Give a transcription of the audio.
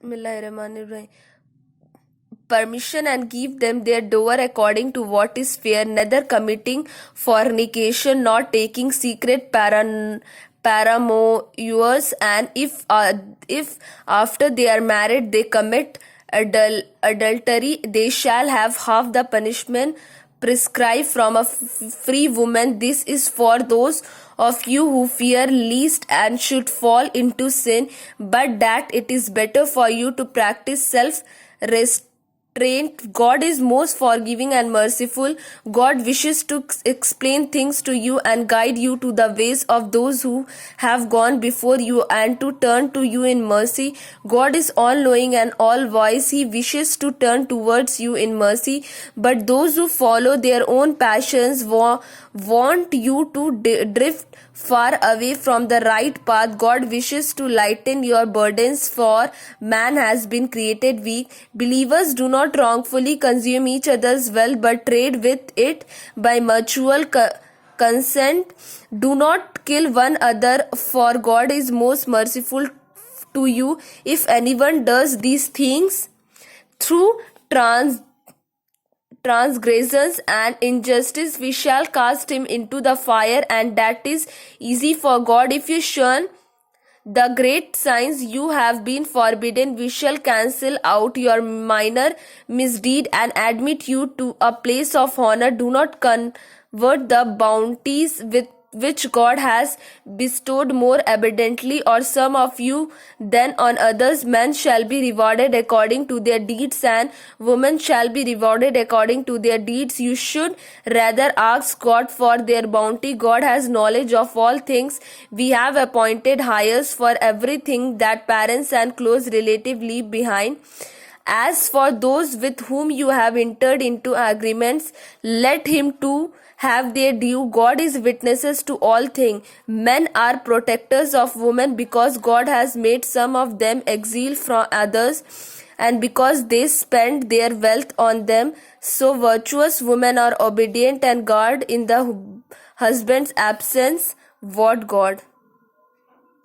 Bismillahirrahmanirrahim. Permission and give them their doer according to what is fair, neither committing fornication, nor taking secret paramours, and if after they are married they commit adultery, they shall have half the punishment prescribed from a free woman. This is for those of you who fear lest and should fall into sin, but that it is better for you to practice self restraint. God is most forgiving and merciful. God wishes to explain things to you and guide you to the ways of those who have gone before you and to turn to you in mercy. God is all knowing and all wise. He wishes to turn towards you in mercy, but those who follow their own passions want you to drift far away from the right path. God wishes to lighten your burdens, for man has been created weak. Believers do not wrongfully consume each other's wealth, but trade with it by mutual consent. Do not kill one another, for God is most merciful to you. If anyone does these things through transgressions and injustice, we shall cast him into the fire, and that is easy for God. If you shun the great signs you have been forbidden, we shall cancel out your minor misdeed and admit you to a place of honor. Do not convert the bounties with which God has bestowed more abundantly or some of you than on others. Men shall be rewarded according to their deeds, and women shall be rewarded according to their deeds. You should rather ask God for their bounty. God has knowledge of all things. We have appointed heirs for everything that parents and close relatives leave behind. As for those with whom you have entered into agreements, let him too have their due. God is witnesses to all things. Men are protectors of women because God has made some of them exile from others, and because they spend their wealth on them. So virtuous women are obedient and guard in the husband's absence. What God?